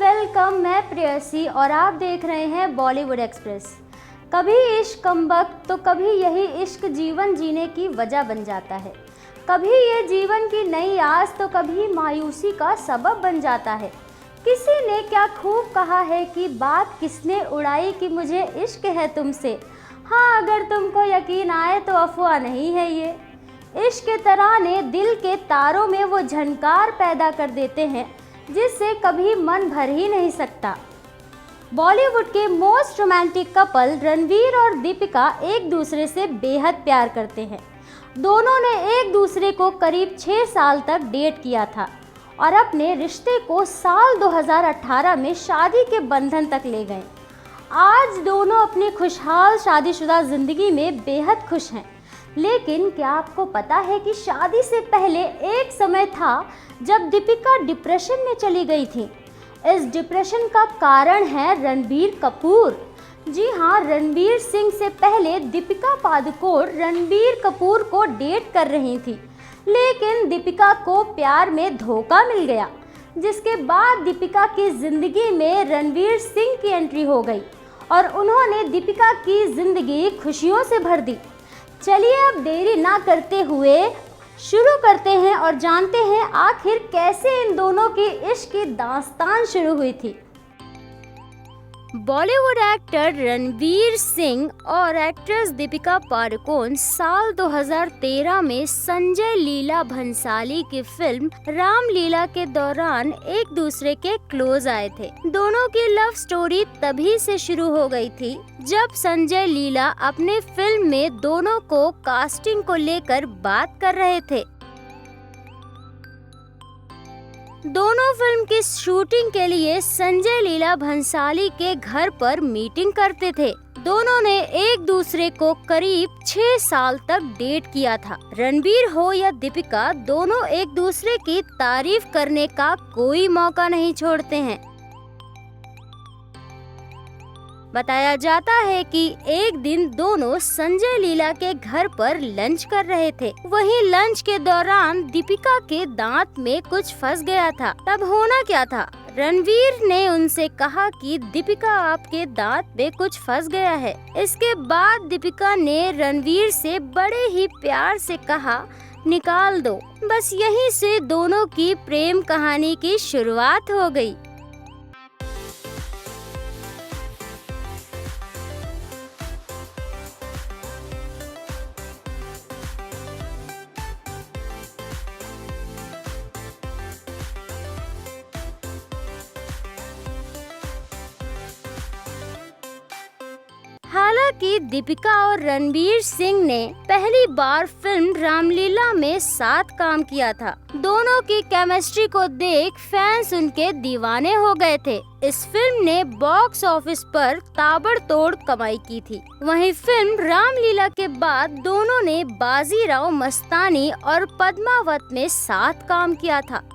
Welcome. मैं प्रेयसी और आप देख रहे हैं बॉलीवुड एक्सप्रेस। कभी इश्क कमबख्त तो कभी यही इश्क जीवन जीने की वजह बन जाता है। कभी ये जीवन की नई आस तो कभी मायूसी का सबब बन जाता है। किसी ने क्या खूब कहा है कि बात किसने उड़ाई कि मुझे इश्क है तुमसे। हाँ, अगर तुमको यकीन आए तो अफवाह नहीं है ये। इश्क के तराने दिल के तारों में वो झनकार पैदा कर देते हैं जिससे कभी मन भर ही नहीं सकता। बॉलीवुड के मोस्ट रोमांटिक कपल रणवीर और दीपिका एक दूसरे से बेहद प्यार करते हैं। दोनों ने एक दूसरे को करीब 6 साल तक डेट किया था और अपने रिश्ते को साल 2018 में शादी के बंधन तक ले गए। आज दोनों अपनी खुशहाल शादीशुदा जिंदगी में बेहद खुश हैं। लेकिन क्या आपको पता है कि शादी से पहले एक समय था जब दीपिका डिप्रेशन में चली गई थी। इस डिप्रेशन का कारण है रणबीर कपूर। जी हाँ, रणवीर सिंह से पहले दीपिका पादुकोण रणबीर कपूर को डेट कर रही थी, लेकिन दीपिका को प्यार में धोखा मिल गया, जिसके बाद दीपिका की जिंदगी में रणवीर सिंह की एंट्री हो गई और उन्होंने दीपिका की जिंदगी खुशियों से भर दी। चलिए अब देरी ना करते हुए शुरू करते हैं और जानते हैं आखिर कैसे इन दोनों की इश्क की दास्तान शुरू हुई थी। बॉलीवुड एक्टर रणवीर सिंह और एक्ट्रेस दीपिका पादुकोण साल 2013 में संजय लीला भंसाली की फिल्म रामलीला के दौरान एक दूसरे के क्लोज आए थे। दोनों की लव स्टोरी तभी से शुरू हो गई थी जब संजय लीला अपने फिल्म में दोनों को कास्टिंग को लेकर बात कर रहे थे। दोनों फिल्म की शूटिंग के लिए संजय लीला भंसाली के घर पर मीटिंग करते थे। दोनों ने एक दूसरे को करीब 6 साल तक डेट किया था। रणबीर हो या दीपिका, दोनों एक दूसरे की तारीफ करने का कोई मौका नहीं छोड़ते हैं। बताया जाता है कि एक दिन दोनों संजय लीला के घर पर लंच कर रहे थे। वहीं लंच के दौरान दीपिका के दांत में कुछ फंस गया था। तब होना क्या था, रणवीर ने उनसे कहा कि दीपिका, आपके दांत में कुछ फंस गया है। इसके बाद दीपिका ने रणवीर से बड़े ही प्यार से कहा, निकाल दो। बस यहीं से दोनों की प्रेम कहानी की शुरुआत हो गई। हालांकि दीपिका और रणवीर सिंह ने पहली बार फिल्म रामलीला में साथ काम किया था। दोनों की केमिस्ट्री को देख फैंस उनके दीवाने हो गए थे। इस फिल्म ने बॉक्स ऑफिस पर ताबड़तोड़ कमाई की थी। वहीं फिल्म रामलीला के बाद दोनों ने बाजीराव मस्तानी और पद्मावत में साथ काम किया था।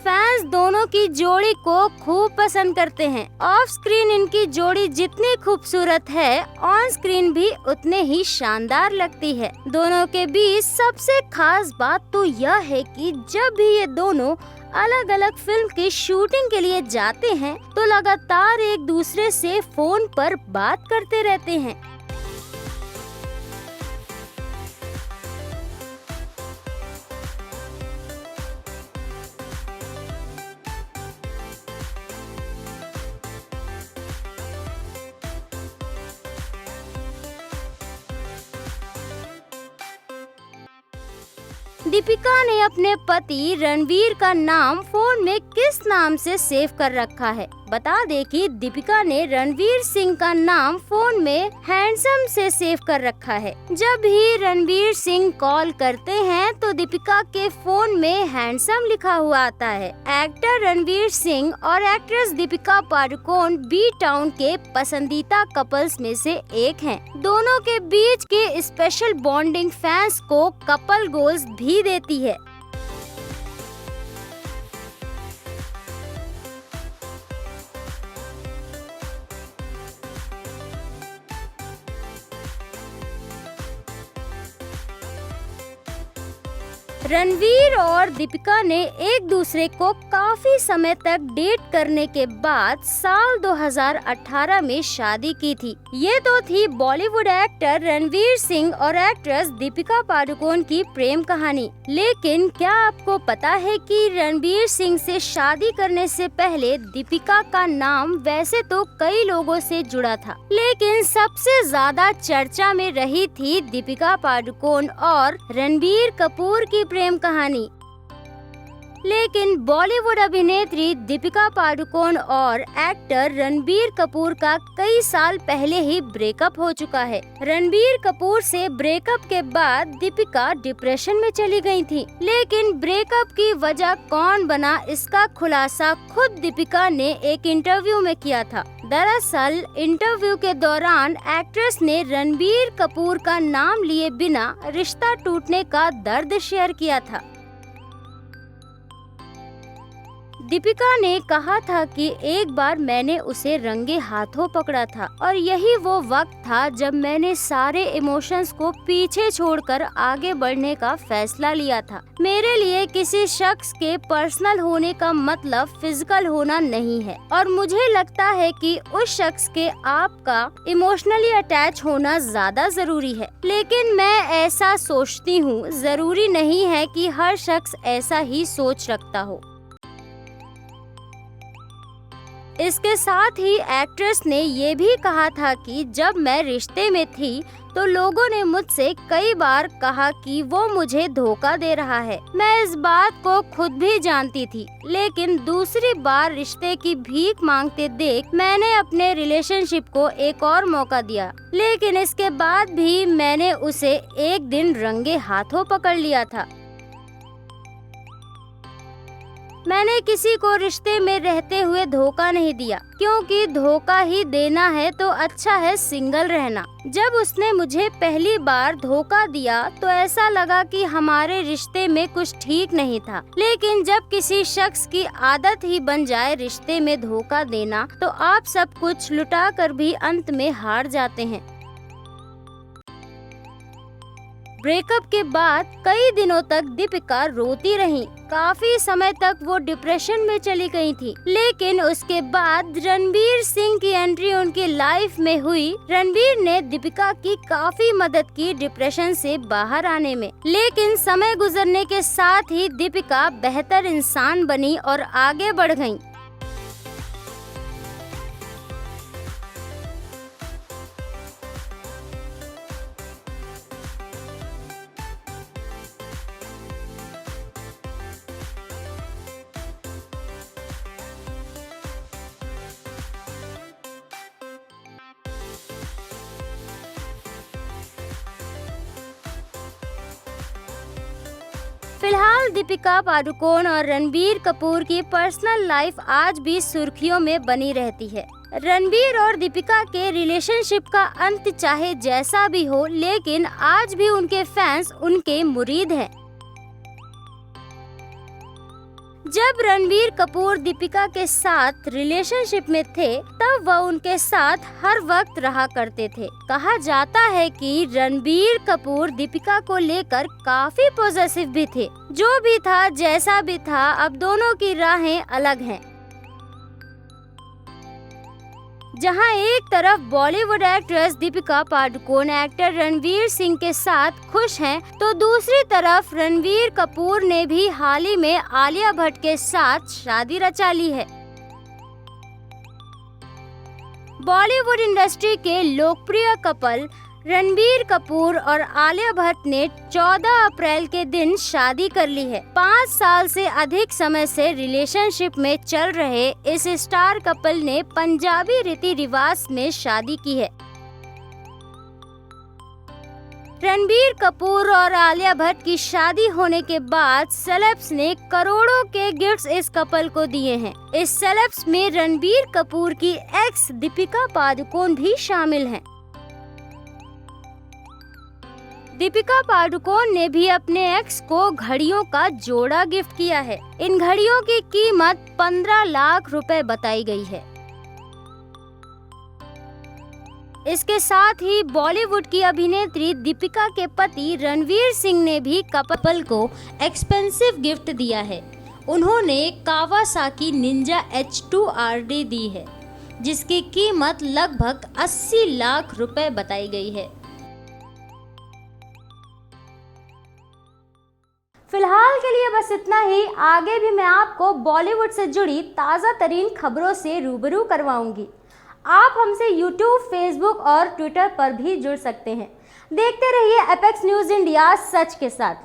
फैंस दोनों की जोड़ी को खूब पसंद करते हैं। ऑफ स्क्रीन इनकी जोड़ी जितनी खूबसूरत है, ऑन स्क्रीन भी उतने ही शानदार लगती है। दोनों के बीच सबसे खास बात तो यह है कि जब भी ये दोनों अलग अलग फिल्म की शूटिंग के लिए जाते हैं तो लगातार एक दूसरे से फोन पर बात करते रहते हैं। दीपिका ने अपने पति रणवीर का नाम फोन में किस नाम से सेव कर रखा है? बता दें कि दीपिका ने रणवीर सिंह का नाम फोन में हैंडसम से सेव कर रखा है। जब भी रणवीर सिंह कॉल करते हैं तो दीपिका के फोन में हैंडसम लिखा हुआ आता है। एक्टर रणवीर सिंह और actress Deepika Padukone B town के पसंदीदा कपल्स में से एक हैं। दोनों के बीच की स्पेशल बॉन्डिंग फैंस को कपल गोल्स भी देती है। रणवीर और दीपिका ने एक दूसरे को काफी समय तक डेट करने के बाद साल 2018 में शादी की थी। ये तो थी बॉलीवुड एक्टर रणवीर सिंह और एक्ट्रेस दीपिका पादुकोण की प्रेम कहानी। लेकिन क्या आपको पता है कि रणवीर सिंह से शादी करने से पहले दीपिका का नाम वैसे तो कई लोगों से जुड़ा था, लेकिन सबसे ज्यादा चर्चा में रही थी दीपिका पादुकोण और रणबीर कपूर की प्रेम कहानी। लेकिन बॉलीवुड अभिनेत्री दीपिका पादुकोण और एक्टर रणबीर कपूर का कई साल पहले ही ब्रेकअप हो चुका है। रणबीर कपूर से ब्रेकअप के बाद दीपिका डिप्रेशन में चली गई थी। लेकिन ब्रेकअप की वजह कौन बना, इसका खुलासा खुद दीपिका ने एक इंटरव्यू में किया था। दरअसल इंटरव्यू के दौरान एक्ट्रेस ने रणबीर कपूर का नाम लिए बिना रिश्ता टूटने का दर्द शेयर किया था। दीपिका ने कहा था कि एक बार मैंने उसे रंगे हाथों पकड़ा था और यही वो वक्त था जब मैंने सारे इमोशंस को पीछे छोड़कर आगे बढ़ने का फैसला लिया था। मेरे लिए किसी शख्स के पर्सनल होने का मतलब फिजिकल होना नहीं है और मुझे लगता है कि उस शख्स के आपका इमोशनली अटैच होना ज्यादा जरूरी है। लेकिन मैं ऐसा सोचती हूँ, जरूरी नहीं है कि हर शख्स ऐसा ही सोच रखता हो। इसके साथ ही एक्ट्रेस ने ये भी कहा था कि जब मैं रिश्ते में थी तो लोगों ने मुझसे कई बार कहा कि वो मुझे धोखा दे रहा है। मैं इस बात को खुद भी जानती थी, लेकिन दूसरी बार रिश्ते की भीख मांगते देख मैंने अपने रिलेशनशिप को एक और मौका दिया। लेकिन इसके बाद भी मैंने उसे एक दिन रंगे हाथों पकड़ लिया था। मैंने किसी को रिश्ते में रहते हुए धोखा नहीं दिया, क्योंकि धोखा ही देना है तो अच्छा है सिंगल रहना। जब उसने मुझे पहली बार धोखा दिया तो ऐसा लगा कि हमारे रिश्ते में कुछ ठीक नहीं था। लेकिन जब किसी शख्स की आदत ही बन जाए रिश्ते में धोखा देना, तो आप सब कुछ लुटा कर भी अंत में हार जाते हैं। ब्रेकअप के बाद कई दिनों तक दीपिका रोती रही। काफी समय तक वो डिप्रेशन में चली गई थी। लेकिन उसके बाद रणबीर सिंह की एंट्री उनकी लाइफ में हुई। रणबीर ने दीपिका की काफी मदद की डिप्रेशन से बाहर आने में। लेकिन समय गुजरने के साथ ही दीपिका बेहतर इंसान बनी और आगे बढ़ गयी। फिलहाल दीपिका पादुकोण और रणबीर कपूर की पर्सनल लाइफ आज भी सुर्खियों में बनी रहती है। रणबीर और दीपिका के रिलेशनशिप का अंत चाहे जैसा भी हो, लेकिन आज भी उनके फैंस उनके मुरीद हैं। जब रणबीर कपूर दीपिका के साथ रिलेशनशिप में थे, तब वह उनके साथ हर वक्त रहा करते थे। कहा जाता है कि रणबीर कपूर दीपिका को लेकर काफी पॉजिटिव भी थे। जो भी था, जैसा भी था, अब दोनों की राहें अलग हैं। जहां एक तरफ बॉलीवुड एक्ट्रेस दीपिका पादुकोण एक्टर रणवीर सिंह के साथ खुश हैं, तो दूसरी तरफ रणबीर कपूर ने भी हाल ही में आलिया भट्ट के साथ शादी रचा ली है। बॉलीवुड इंडस्ट्री के लोकप्रिय कपल रणबीर कपूर और आलिया भट्ट ने 14 अप्रैल के दिन शादी कर ली है। 5 साल से अधिक समय से रिलेशनशिप में चल रहे इस स्टार कपल ने पंजाबी रीति रिवाज में शादी की है। रणबीर कपूर और आलिया भट्ट की शादी होने के बाद सेलेब्स ने करोड़ों के गिफ्ट्स इस कपल को दिए हैं। इस सेलेब्स में रणबीर कपूर की एक्स दीपिका पादुकोण भी शामिल हैं। दीपिका पादुकोण ने भी अपने एक्स को घड़ियों का जोड़ा गिफ्ट किया है। इन घड़ियों की कीमत 15 लाख रुपए बताई गई है। इसके साथ ही बॉलीवुड की अभिनेत्री दीपिका के पति रणवीर सिंह ने भी कपल को एक्सपेंसिव गिफ्ट दिया है। उन्होंने कावासाकी निंजा H2RD दी है, जिसकी कीमत लगभग 80 लाख रुपए बताई गई है। फिलहाल के लिए बस इतना ही। आगे भी मैं आपको बॉलीवुड से जुड़ी ताज़ा तरीन खबरों से रूबरू करवाऊंगी। आप हमसे YouTube, Facebook और Twitter पर भी जुड़ सकते हैं। देखते रहिए एपेक्स न्यूज़ इंडिया सच के साथ।